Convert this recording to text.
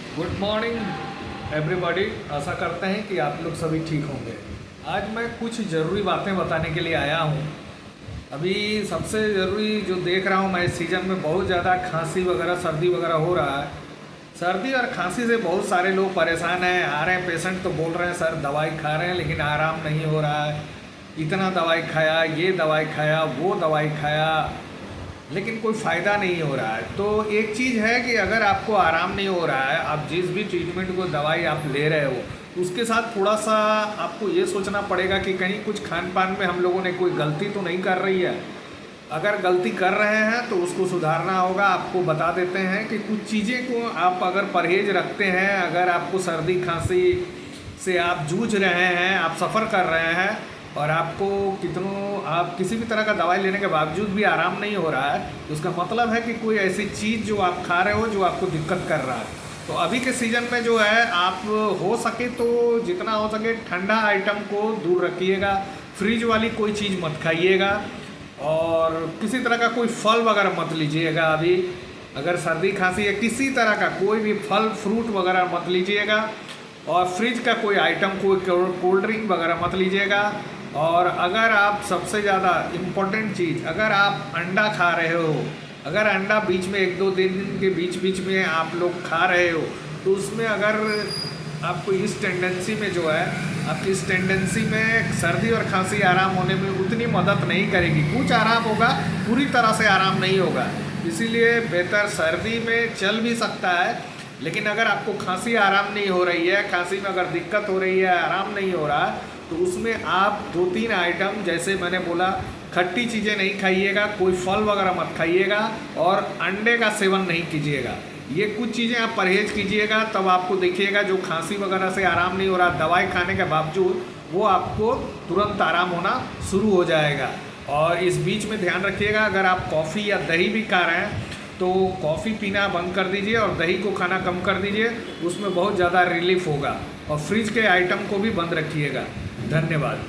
Good morning everybody. आशा करते हैं कि आप लोग सभी ठीक होंगे। आज मैं कुछ ज़रूरी बातें बताने के लिए आया हूँ। अभी सबसे ज़रूरी जो देख रहा हूँ मैं, इस सीज़न में बहुत ज़्यादा खांसी वगैरह सर्दी वगैरह हो रहा है। सर्दी और खांसी से बहुत सारे लोग परेशान हैं। आ रहे हैं पेशेंट तो बोल रहे हैं सर दवाई खा रहे हैं लेकिन आराम नहीं हो रहा है, इतना दवाई खाया, ये दवाई खाया, वो दवाई खाया, लेकिन कोई फ़ायदा नहीं हो रहा है। तो एक चीज़ है कि अगर आपको आराम नहीं हो रहा है, आप जिस भी ट्रीटमेंट को दवाई आप ले रहे हो उसके साथ थोड़ा सा आपको ये सोचना पड़ेगा कि कहीं कुछ खान पान में हम लोगों ने कोई गलती तो नहीं कर रही है। अगर गलती कर रहे हैं तो उसको सुधारना होगा। आपको बता देते हैं कि कुछ चीज़ें को आप अगर परहेज रखते हैं, अगर आपको सर्दी खांसी से आप जूझ रहे हैं, आप सफ़र कर रहे हैं और आपको आप किसी भी तरह का दवाई लेने के बावजूद भी आराम नहीं हो रहा है, तो उसका मतलब है कि कोई ऐसी चीज़ जो आप खा रहे हो जो आपको दिक्कत कर रहा है। तो अभी के सीज़न में जो है आप हो सके तो जितना हो सके ठंडा आइटम को दूर रखिएगा, फ्रिज वाली कोई चीज़ मत खाइएगा और किसी तरह का कोई फल वगैरह मत लीजिएगा। अभी अगर सर्दी खांसी है किसी तरह का कोई भी फल फ्रूट वगैरह मत लीजिएगा और फ्रिज का कोई आइटम, कोई कोल्ड ड्रिंक वगैरह मत लीजिएगा। और अगर आप सबसे ज़्यादा इम्पोर्टेंट चीज़, अगर आप अंडा खा रहे हो, अगर अंडा बीच में 1-2 दिन के बीच में आप लोग खा रहे हो तो उसमें अगर आपको इस टेंडेंसी में जो है, आपकी इस टेंडेंसी में सर्दी और खांसी आराम होने में उतनी मदद नहीं करेगी। कुछ आराम होगा, पूरी तरह से आराम नहीं होगा। इसीलिए बेहतर सर्दी में चल भी सकता है, लेकिन अगर आपको खांसी आराम नहीं हो रही है, खांसी में अगर दिक्कत हो रही है, आराम नहीं हो रहा, तो उसमें आप 2-3 आइटम जैसे मैंने बोला, खट्टी चीज़ें नहीं खाइएगा, कोई फल वगैरह मत खाइएगा और अंडे का सेवन नहीं कीजिएगा। ये कुछ चीज़ें आप परहेज कीजिएगा, तब आपको देखिएगा जो खांसी वगैरह से आराम नहीं हो रहा, दवाई खाने के बावजूद वो आपको तुरंत आराम होना शुरू हो जाएगा। और इस बीच में ध्यान रखिएगा, अगर आप कॉफ़ी या दही भी खा रहे हैं तो कॉफ़ी पीना बंद कर दीजिए और दही को खाना कम कर दीजिए, उसमें बहुत ज़्यादा रिलीफ होगा। और फ्रिज के आइटम को भी बंद रखिएगा। धन्यवाद।